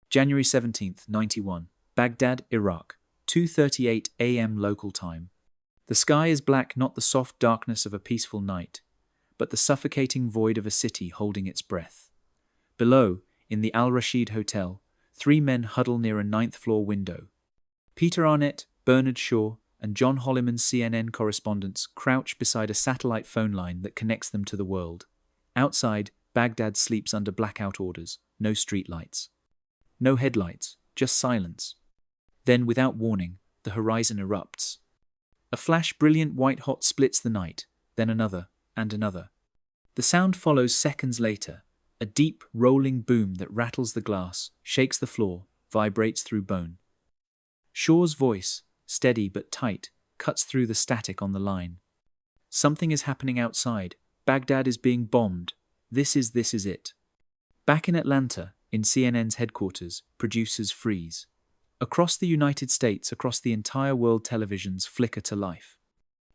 January 17th, 91. Baghdad, Iraq. 2:38 a.m. local time. The sky is black, not the soft darkness of a peaceful night, but the suffocating void of a city holding its breath. Below, in the Al-Rashid Hotel, 3 men huddle near a 9th-floor window. Peter Arnett, Bernard Shaw, and John Holliman, CNN correspondents, crouch beside a satellite phone line that connects them to the world. Outside, Baghdad sleeps under blackout orders, no streetlights. No headlights, just silence. Then, without warning, the horizon erupts. A flash brilliant white-hot splits the night, then another, and another. The sound follows seconds later, a deep, rolling boom that rattles the glass, shakes the floor, vibrates through bone. Shaw's voice, steady but tight, cuts through the static on the line. Something is happening outside. Baghdad is being bombed. This is it. Back in Atlanta, in CNN's headquarters, producers freeze. Across the United States, across the entire world, televisions flicker to life.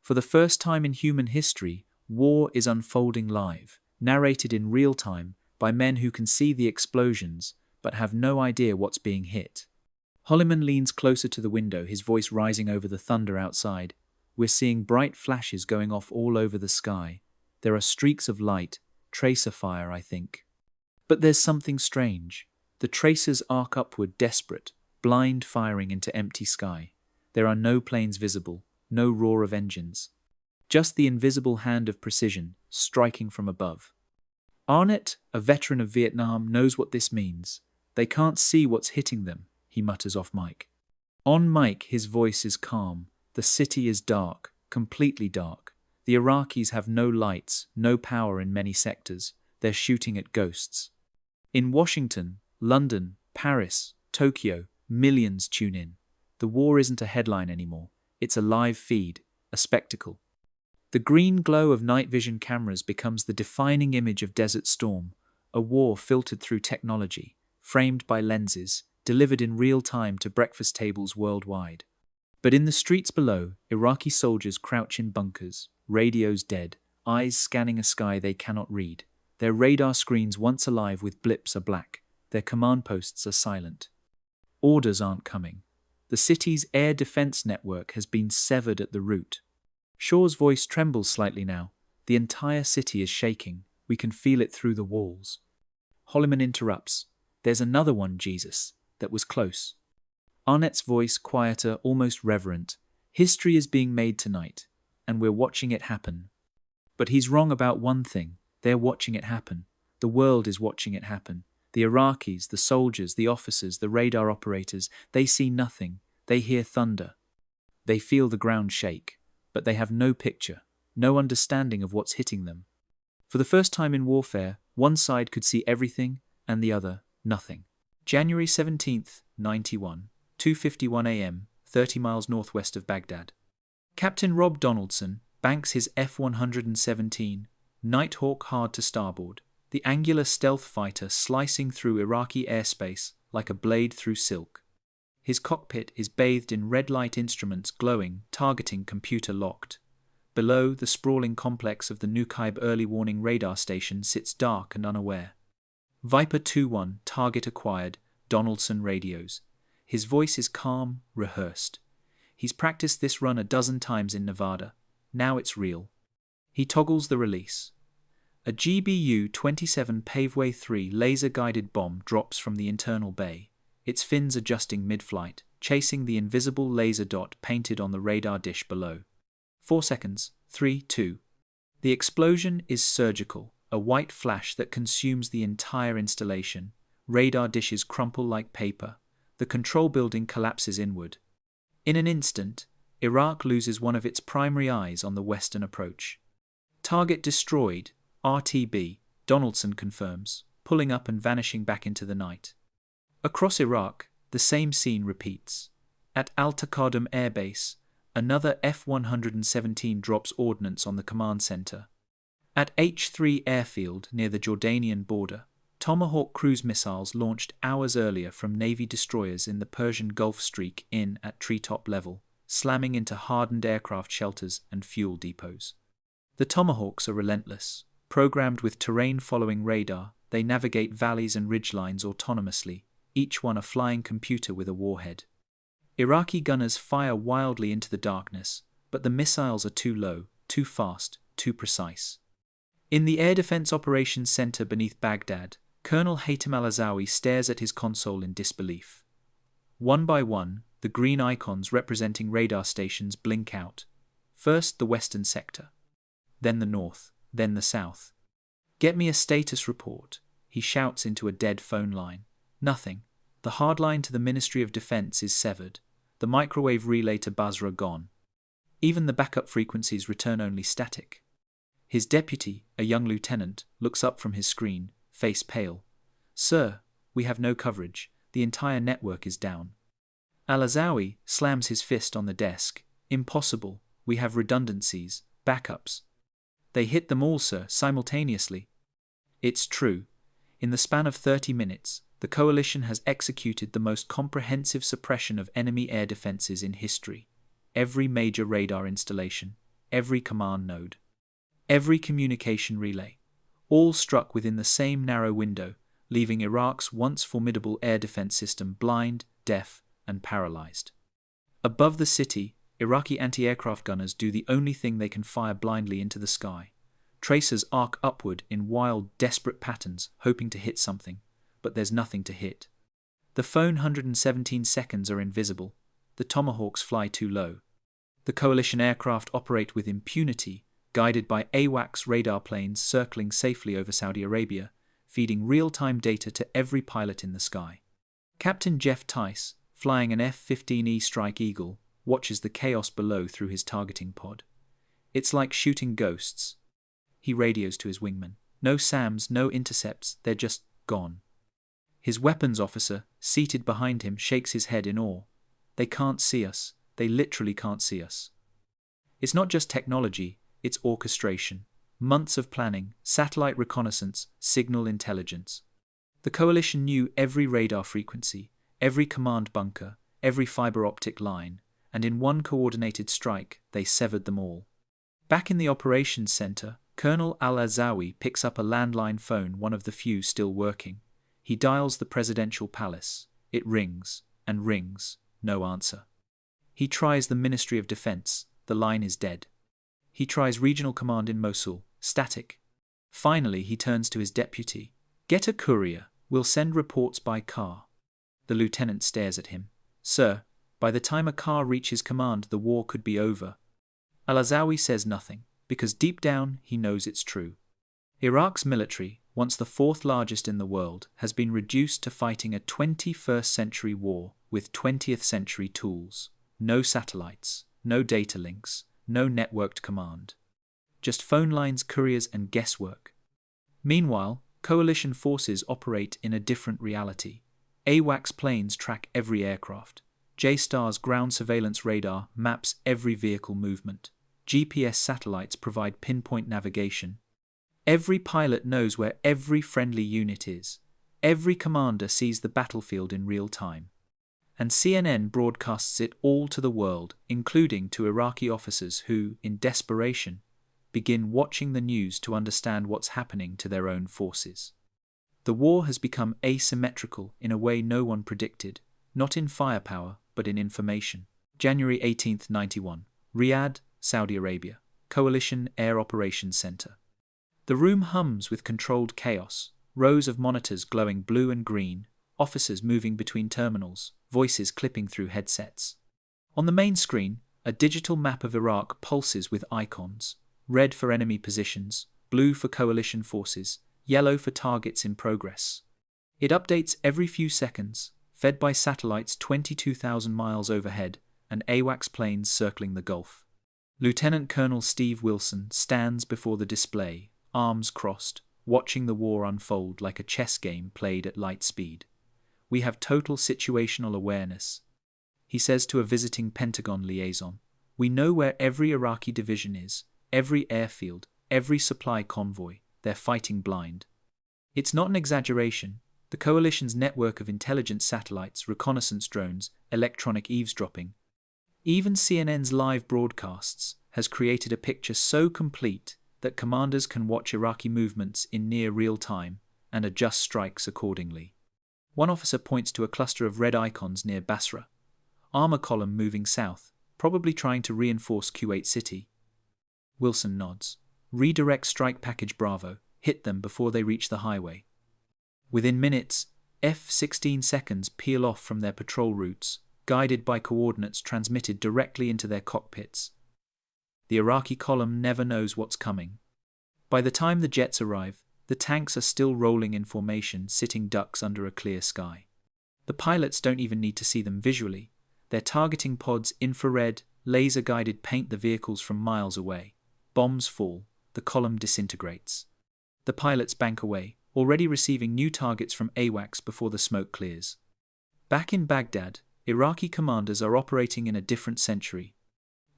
For the first time in human history, war is unfolding live, narrated in real time by men who can see the explosions but have no idea what's being hit. Holliman leans closer to the window, his voice rising over the thunder outside. We're seeing bright flashes going off all over the sky. There are streaks of light, tracer fire, I think. But there's something strange. The tracers arc upward, desperate, blind firing into empty sky. There are no planes visible, no roar of engines. Just the invisible hand of precision, striking from above. Arnett, a veteran of Vietnam, knows what this means. They can't see what's hitting them, he mutters off mic. On mic, his voice is calm. The city is dark, completely dark. The Iraqis have no lights, no power in many sectors. They're shooting at ghosts. In Washington, London, Paris, Tokyo, millions tune in. The war isn't a headline anymore. It's a live feed, a spectacle. The green glow of night vision cameras becomes the defining image of Desert Storm, a war filtered through technology, framed by lenses, delivered in real time to breakfast tables worldwide. But in the streets below, Iraqi soldiers crouch in bunkers, radios dead, eyes scanning a sky they cannot read. Their radar screens, once alive with blips, are black. Their command posts are silent. Orders aren't coming. The city's air defense network has been severed at the root. Shaw's voice trembles slightly now. The entire city is shaking. We can feel it through the walls. Holliman interrupts. There's another one, Jesus. That was close. Arnett's voice, quieter, almost reverent. History is being made tonight, and we're watching it happen. But he's wrong about one thing. They're watching it happen. The world is watching it happen. The Iraqis, the soldiers, the officers, the radar operators, they see nothing. They hear thunder. They feel the ground shake, but they have no picture, no understanding of what's hitting them. For the first time in warfare, one side could see everything and the other, nothing. January 17th, 91, 2:51 a.m., 30 miles northwest of Baghdad. Captain Rob Donaldson banks his F-117 Nighthawk hard to starboard, the angular stealth fighter slicing through Iraqi airspace like a blade through silk. His cockpit is bathed in red light instruments glowing, targeting computer locked. Below, the sprawling complex of the Nukaib early warning radar station sits dark and unaware. Viper 2-1, target acquired, Donaldson radios. His voice is calm, rehearsed. He's practiced this run a dozen times in Nevada. Now it's real. He toggles the release. A GBU-27 Paveway 3 laser-guided bomb drops from the internal bay, its fins adjusting mid-flight, chasing the invisible laser dot painted on the radar dish below. 4 seconds, 3, 2. The explosion is surgical, a white flash that consumes the entire installation. Radar dishes crumple like paper. The control building collapses inward. In an instant, Iraq loses one of its primary eyes on the western approach. Target destroyed, RTB, Donaldson confirms, pulling up and vanishing back into the night. Across Iraq, the same scene repeats. At Al-Taqadum Air Base, another F-117 drops ordnance on the command center. At H-3 Airfield near the Jordanian border, Tomahawk cruise missiles launched hours earlier from Navy destroyers in the Persian Gulf streak in at treetop level, slamming into hardened aircraft shelters and fuel depots. The Tomahawks are relentless. Programmed with terrain-following radar, they navigate valleys and ridgelines autonomously, each one a flying computer with a warhead. Iraqi gunners fire wildly into the darkness, but the missiles are too low, too fast, too precise. In the Air Defense Operations Center beneath Baghdad, Colonel Haytham al-Azawi stares at his console in disbelief. One by one, the green icons representing radar stations blink out. First the western sector, then the north, then the south. "Get me a status report," he shouts into a dead phone line. Nothing. The hard line to the Ministry of Defense is severed, the microwave relay to Basra gone. Even the backup frequencies return only static. His deputy, a young lieutenant, looks up from his screen, face pale. "Sir, we have no coverage. The entire network is down." Al-Azawi slams his fist on the desk. "Impossible. We have redundancies, backups." "They hit them all, sir, simultaneously." It's true. In the span of 30 minutes, the coalition has executed the most comprehensive suppression of enemy air defenses in history. Every major radar installation, every command node, every communication relay, all struck within the same narrow window, leaving Iraq's once formidable air defense system blind, deaf, and paralyzed. Above the city, Iraqi anti-aircraft gunners do the only thing they can fire blindly into the sky. Tracers arc upward in wild, desperate patterns, hoping to hit something, but there's nothing to hit. The phone 117 seconds are invisible. The Tomahawks fly too low. The coalition aircraft operate with impunity, guided by AWACS radar planes circling safely over Saudi Arabia, feeding real-time data to every pilot in the sky. Captain Jeff Tice, flying an F-15E Strike Eagle, watches the chaos below through his targeting pod. It's like shooting ghosts. He radios to his wingman. No SAMs, no intercepts, they're just gone. His weapons officer, seated behind him, shakes his head in awe. They can't see us. They literally can't see us. It's not just technology, it's orchestration. Months of planning, satellite reconnaissance, signal intelligence. The coalition knew every radar frequency, every command bunker, every fiber optic line, and in one coordinated strike, they severed them all. Back in the operations center, Colonel Al-Azawi picks up a landline phone, one of the few still working. He dials the presidential palace. It rings, and rings, no answer. He tries the Ministry of Defense. The line is dead. He tries regional command in Mosul. Static. Finally, he turns to his deputy. "Get a courier. We'll send reports by car." The lieutenant stares at him. "Sir, by the time a car reaches command, the war could be over." Al-Azawi says nothing, because deep down he knows it's true. Iraq's military, once the fourth largest in the world, has been reduced to fighting a 21st century war with 20th century tools. No satellites, no data links, no networked command. Just phone lines, couriers, and guesswork. Meanwhile, coalition forces operate in a different reality. AWACS planes track every aircraft. J-STAR's ground surveillance radar maps every vehicle movement. GPS satellites provide pinpoint navigation. Every pilot knows where every friendly unit is. Every commander sees the battlefield in real time. And CNN broadcasts it all to the world, including to Iraqi officers who, in desperation, begin watching the news to understand what's happening to their own forces. The war has become asymmetrical in a way no one predicted, not in firepower, but in information. January 18, 91. Riyadh, Saudi Arabia. Coalition Air Operations Center. The room hums with controlled chaos, rows of monitors glowing blue and green, officers moving between terminals, voices clipping through headsets. On the main screen, a digital map of Iraq pulses with icons: red for enemy positions, blue for coalition forces, yellow for targets in progress. It updates every few seconds, fed by satellites 22,000 miles overhead and AWACS planes circling the Gulf. Lieutenant Colonel Steve Wilson stands before the display, arms crossed, watching the war unfold like a chess game played at light speed. "We have total situational awareness," he says to a visiting Pentagon liaison. "We know where every Iraqi division is, every airfield, every supply convoy. They're fighting blind." It's not an exaggeration. The coalition's network of intelligence satellites, reconnaissance drones, electronic eavesdropping, even CNN's live broadcasts, has created a picture so complete that commanders can watch Iraqi movements in near real time and adjust strikes accordingly. One officer points to a cluster of red icons near Basra. Armor column moving south, probably trying to reinforce Kuwait City. Wilson nods. Redirect strike package Bravo, hit them before they reach the highway. Within minutes, F-16 seconds peel off from their patrol routes, guided by coordinates transmitted directly into their cockpits. The Iraqi column never knows what's coming. By the time the jets arrive, the tanks are still rolling in formation, sitting ducks under a clear sky. The pilots don't even need to see them visually. Their targeting pods, infrared, laser-guided, paint the vehicles from miles away. Bombs fall, the column disintegrates. The pilots bank away, already receiving new targets from AWACS before the smoke clears. Back in Baghdad, Iraqi commanders are operating in a different century.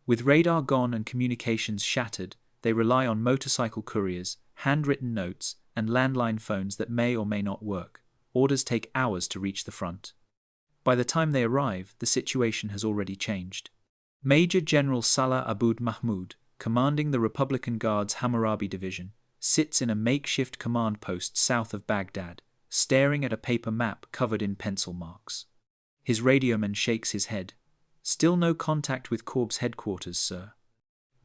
With radar gone and communications shattered, they rely on motorcycle couriers, handwritten notes, and landline phones that may or may not work. Orders take hours to reach the front. By the time they arrive, the situation has already changed. Major General Salah Aboud Mahmoud, commanding the Republican Guard's Hammurabi Division, sits in a makeshift command post south of Baghdad, staring at a paper map covered in pencil marks. His radioman shakes his head. "Still no contact with Corps headquarters, sir."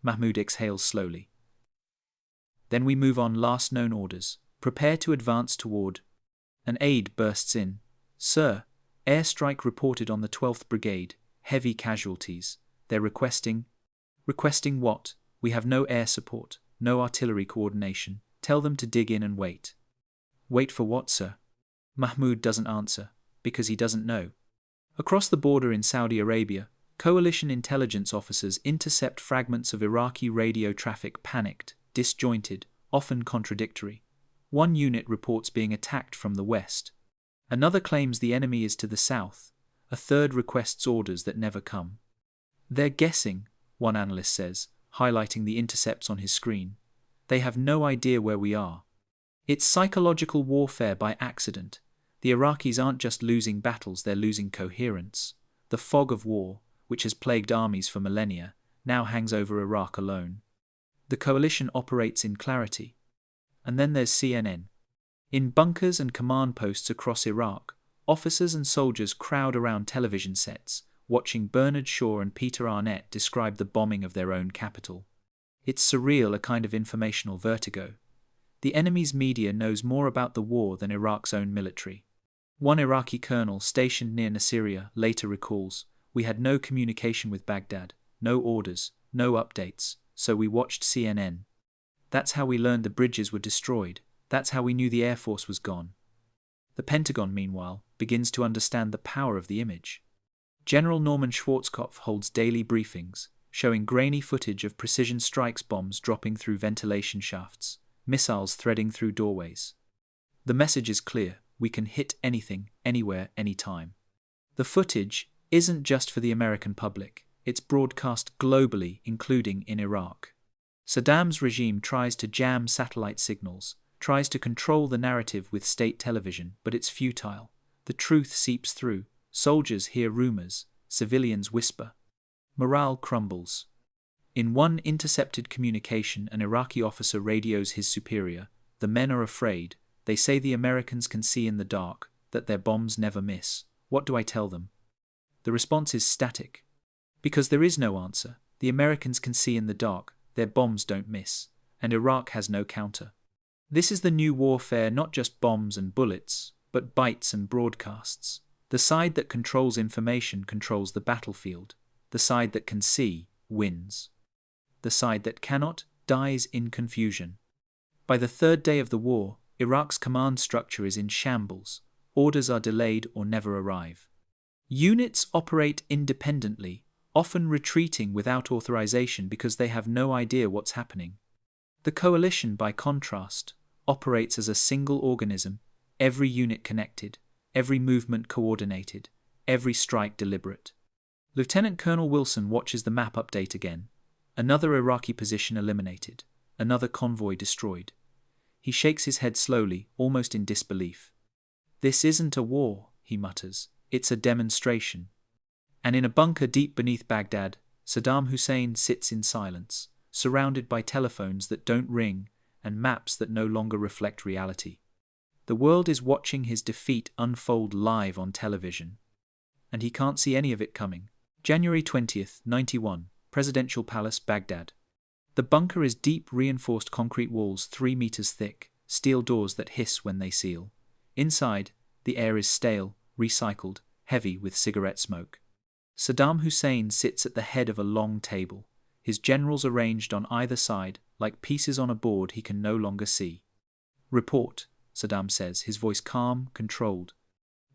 Mahmoud exhales slowly. "Then we move on. Last known orders. Prepare to advance toward..." An aide bursts in. "Sir, airstrike reported on the 12th Brigade. Heavy casualties. They're requesting..." "Requesting what? We have no air support, no artillery coordination. Tell them to dig in and wait." "Wait for what, sir?" Mahmoud doesn't answer, because he doesn't know. Across the border in Saudi Arabia, coalition intelligence officers intercept fragments of Iraqi radio traffic, panicked, disjointed, often contradictory. One unit reports being attacked from the west. Another claims the enemy is to the south. A third requests orders that never come. "They're guessing," one analyst says, highlighting the intercepts on his screen. "They have no idea where we are." It's psychological warfare by accident. The Iraqis aren't just losing battles, they're losing coherence. The fog of war, which has plagued armies for millennia, now hangs over Iraq alone. The coalition operates in clarity. And then there's CNN. In bunkers and command posts across Iraq, officers and soldiers crowd around television sets, watching Bernard Shaw and Peter Arnett describe the bombing of their own capital. It's surreal, a kind of informational vertigo. The enemy's media knows more about the war than Iraq's own military. One Iraqi colonel stationed near Nasiriyah later recalls, "We had no communication with Baghdad, no orders, no updates, so we watched CNN. That's how we learned the bridges were destroyed. That's how we knew the Air Force was gone." The Pentagon, meanwhile, begins to understand the power of the image. General Norman Schwarzkopf holds daily briefings, showing grainy footage of precision strikes, bombs dropping through ventilation shafts, missiles threading through doorways. The message is clear: we can hit anything, anywhere, anytime. The footage isn't just for the American public, it's broadcast globally, including in Iraq. Saddam's regime tries to jam satellite signals, tries to control the narrative with state television, but it's futile. The truth seeps through. Soldiers hear rumors, civilians whisper. Morale crumbles. In one intercepted communication, an Iraqi officer radios his superior, "The men are afraid. They say the Americans can see in the dark, that their bombs never miss. What do I tell them?" The response is static. Because there is no answer. The Americans can see in the dark, their bombs don't miss, and Iraq has no counter. This is the new warfare, not just bombs and bullets, but bytes and broadcasts. The side that controls information controls the battlefield. The side that can see wins. The side that cannot dies in confusion. By the third day of the war, Iraq's command structure is in shambles. Orders are delayed or never arrive. Units operate independently, often retreating without authorization because they have no idea what's happening. The coalition, by contrast, operates as a single organism, every unit connected, every movement coordinated, every strike deliberate. Lieutenant Colonel Wilson watches the map update again. Another Iraqi position eliminated, another convoy destroyed. He shakes his head slowly, almost in disbelief. "This isn't a war," he mutters. "It's a demonstration." And in a bunker deep beneath Baghdad, Saddam Hussein sits in silence, surrounded by telephones that don't ring and maps that no longer reflect reality. The world is watching his defeat unfold live on television. And he can't see any of it coming. January 20th, 91, Presidential Palace, Baghdad. The bunker is deep reinforced concrete walls 3 meters thick, steel doors that hiss when they seal. Inside, the air is stale, recycled, heavy with cigarette smoke. Saddam Hussein sits at the head of a long table, his generals arranged on either side like pieces on a board he can no longer see. "Report," Saddam says, his voice calm, controlled.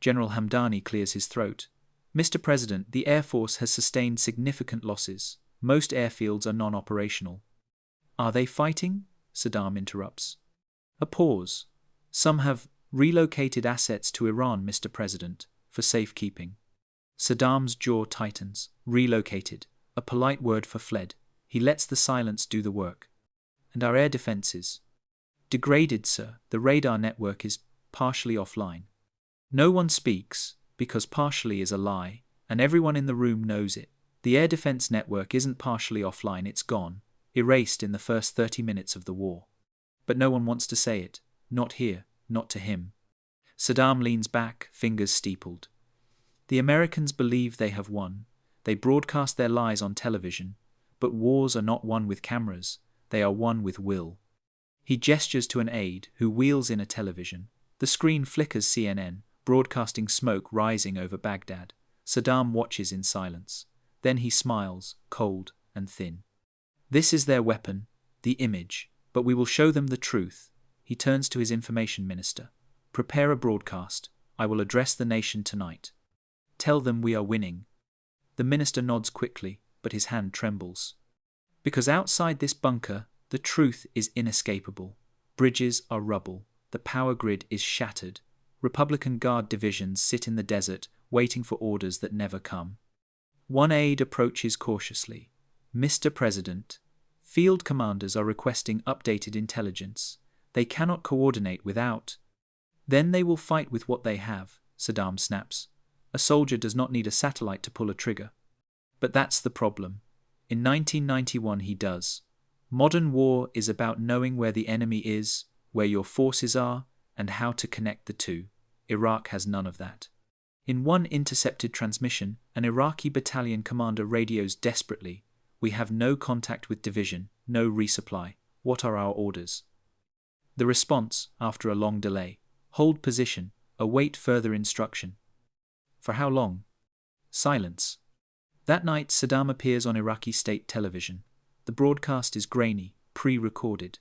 General Hamdani clears his throat. "Mr. President, the Air Force has sustained significant losses. Most airfields are non-operational." "Are they fighting?" Saddam interrupts. A pause. "Some have relocated assets to Iran, Mr. President, for safekeeping." Saddam's jaw tightens. Relocated. A polite word for fled. He lets the silence do the work. "And our air defenses?" "Degraded, sir. The radar network is partially offline." No one speaks, because partially is a lie, and everyone in the room knows it. The air defense network isn't partially offline, it's gone, erased in the first 30 minutes of the war. But no one wants to say it. Not here, not to him. Saddam leans back, fingers steepled. The Americans believe they have won. They broadcast their lies on television. But wars are not won with cameras. They are won with will. He gestures to an aide who wheels in a television. The screen flickers CNN, broadcasting smoke rising over Baghdad. Saddam watches in silence. Then he smiles, cold and thin. "This is their weapon, the image, but we will show them the truth." He turns to his information minister. "Prepare a broadcast. I will address the nation tonight. Tell them we are winning." The minister nods quickly, but his hand trembles. Because outside this bunker, the truth is inescapable. Bridges are rubble. The power grid is shattered. Republican Guard divisions sit in the desert, waiting for orders that never come. One aide approaches cautiously. "Mr. President, field commanders are requesting updated intelligence. They cannot coordinate without." "Then they will fight with what they have," Saddam snaps. "A soldier does not need a satellite to pull a trigger." But that's the problem. In 1991 he does. Modern war is about knowing where the enemy is, where your forces are, and how to connect the two. Iraq has none of that. In one intercepted transmission, an Iraqi battalion commander radios desperately, "We have no contact with division, no resupply. What are our orders?" The response, after a long delay: "Hold position, await further instruction." For how long? Silence. That night, Saddam appears on Iraqi state television. The broadcast is grainy, pre-recorded.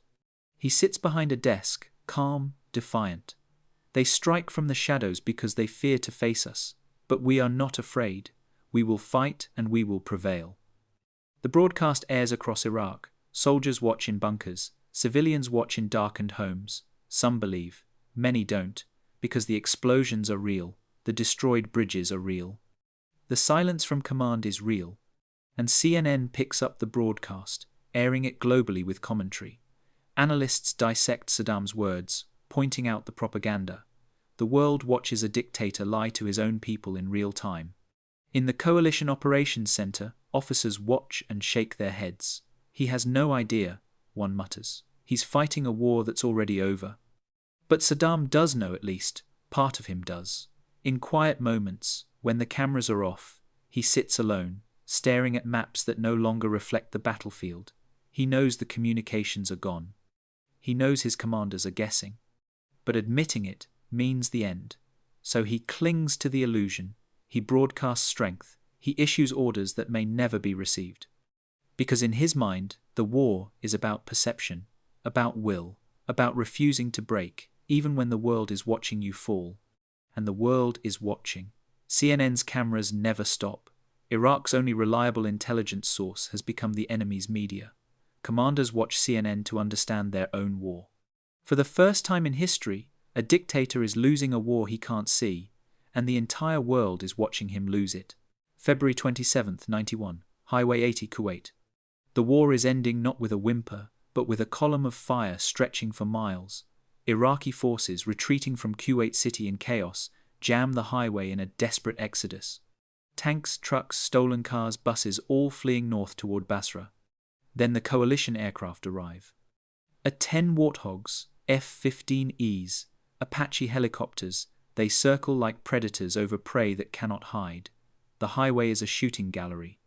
He sits behind a desk, calm, defiant. "They strike from the shadows because they fear to face us. But we are not afraid. We will fight and we will prevail." The broadcast airs across Iraq. Soldiers watch in bunkers. Civilians watch in darkened homes. Some believe. Many don't, because the explosions are real. The destroyed bridges are real. The silence from command is real. And CNN picks up the broadcast, airing it globally with commentary. Analysts dissect Saddam's words, pointing out the propaganda. The world watches a dictator lie to his own people in real time. In the Coalition Operations Center, officers watch and shake their heads. "He has no idea," one mutters. "He's fighting a war that's already over." But Saddam does know, at least. Part of him does. In quiet moments, when the cameras are off, he sits alone, staring at maps that no longer reflect the battlefield. He knows the communications are gone. He knows his commanders are guessing. But admitting it means the end. So he clings to the illusion. He broadcasts strength. He issues orders that may never be received. Because in his mind, the war is about perception, about will, about refusing to break, even when the world is watching you fall. And the world is watching. CNN's cameras never stop. Iraq's only reliable intelligence source has become the enemy's media. Commanders watch CNN to understand their own war. For the first time in history, a dictator is losing a war he can't see, and the entire world is watching him lose it. February 27th, 91, Highway 80, Kuwait. The war is ending not with a whimper, but with a column of fire stretching for miles. Iraqi forces, retreating from Kuwait City in chaos, jam the highway in a desperate exodus. Tanks, trucks, stolen cars, buses, all fleeing north toward Basra. Then the coalition aircraft arrive. A 10 Warthogs, F-15Es, a Apache helicopters, they circle like predators over prey that cannot hide. The highway is a shooting gallery.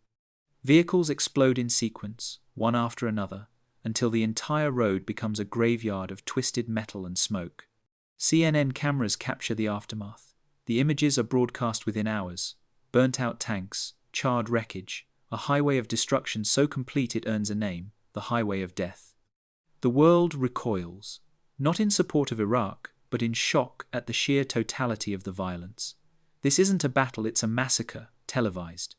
Vehicles explode in sequence, one after another, until the entire road becomes a graveyard of twisted metal and smoke. CNN cameras capture the aftermath. The images are broadcast within hours. Burnt-out tanks, charred wreckage, a highway of destruction so complete it earns a name, the Highway of Death. The world recoils, not in support of Iraq, but in shock at the sheer totality of the violence. This isn't a battle, it's a massacre, televised.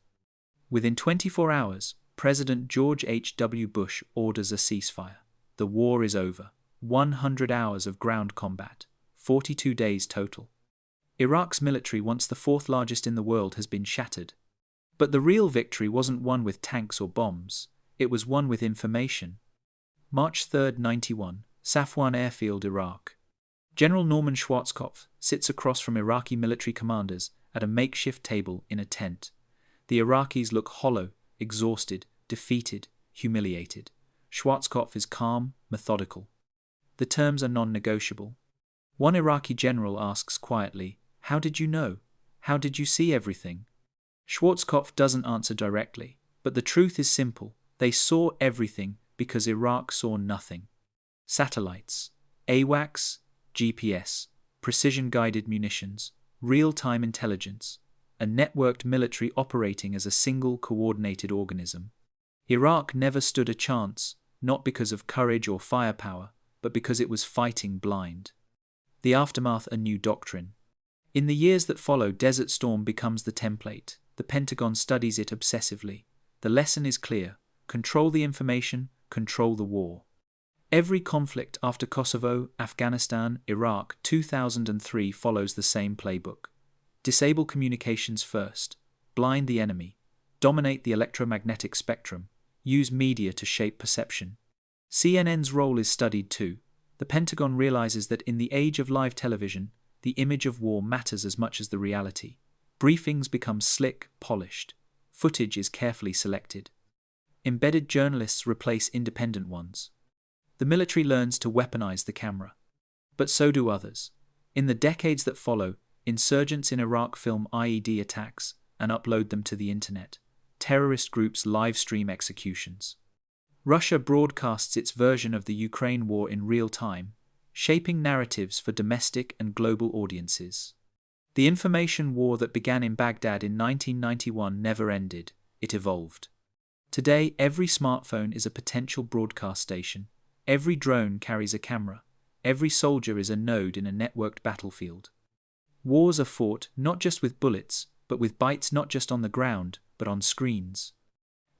Within 24 hours, President George H.W. Bush orders a ceasefire. The war is over. 100 hours of ground combat. 42 days total. Iraq's military, once the fourth largest in the world, has been shattered. But the real victory wasn't won with tanks or bombs. It was won with information. March 3, 91, Safwan Airfield, Iraq. General Norman Schwarzkopf sits across from Iraqi military commanders at a makeshift table in a tent. The Iraqis look hollow, exhausted, defeated, humiliated. Schwarzkopf is calm, methodical. The terms are non-negotiable. One Iraqi general asks quietly, "How did you know? How did you see everything?" Schwarzkopf doesn't answer directly, but the truth is simple. They saw everything because Iraq saw nothing. Satellites, AWACS, GPS, precision-guided munitions, real-time intelligence, a networked military operating as a single coordinated organism. Iraq never stood a chance, not because of courage or firepower, but because it was fighting blind. The aftermath, a new doctrine. In the years that follow, Desert Storm becomes the template. The Pentagon studies it obsessively. The lesson is clear. Control the information, control the war. Every conflict after Kosovo, Afghanistan, Iraq, 2003 follows the same playbook. Disable communications first. Blind the enemy. Dominate the electromagnetic spectrum. Use media to shape perception. CNN's role is studied too. The Pentagon realizes that in the age of live television, the image of war matters as much as the reality. Briefings become slick, polished. Footage is carefully selected. Embedded journalists replace independent ones. The military learns to weaponize the camera. But so do others. In the decades that follow, insurgents in Iraq film IED attacks and upload them to the internet. Terrorist groups live stream executions. Russia broadcasts its version of the Ukraine war in real time, shaping narratives for domestic and global audiences. The information war that began in Baghdad in 1991 never ended, it evolved. Today, every smartphone is a potential broadcast station. Every drone carries a camera. Every soldier is a node in a networked battlefield. Wars are fought not just with bullets, but with bites not just on the ground, but on screens.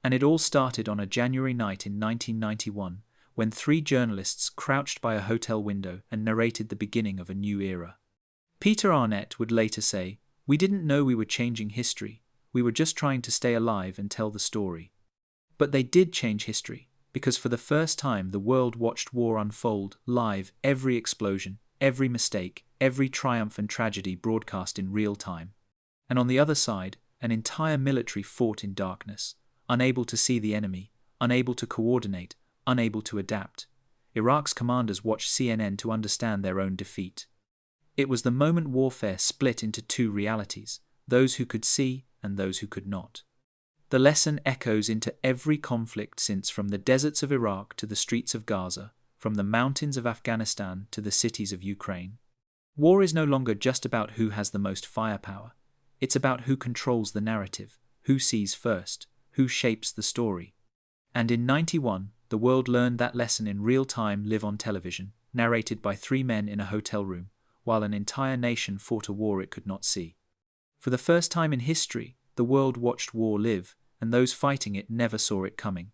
And it all started on a January night in 1991, when 3 journalists crouched by a hotel window and narrated the beginning of a new era. Peter Arnett would later say, "We didn't know we were changing history. We were just trying to stay alive and tell the story." But they did change history, because for the first time the world watched war unfold live, every explosion, every mistake, every triumph and tragedy broadcast in real time. And on the other side, an entire military fought in darkness, unable to see the enemy, unable to coordinate, unable to adapt. Iraq's commanders watched CNN to understand their own defeat. It was the moment warfare split into 2 realities, those who could see and those who could not. The lesson echoes into every conflict since, from the deserts of Iraq to the streets of Gaza, from the mountains of Afghanistan to the cities of Ukraine. War is no longer just about who has the most firepower. It's about who controls the narrative, who sees first, who shapes the story. And in 91, the world learned that lesson in real time, live on television, narrated by 3 men in a hotel room, while an entire nation fought a war it could not see. For the first time in history, the world watched war live, and those fighting it never saw it coming.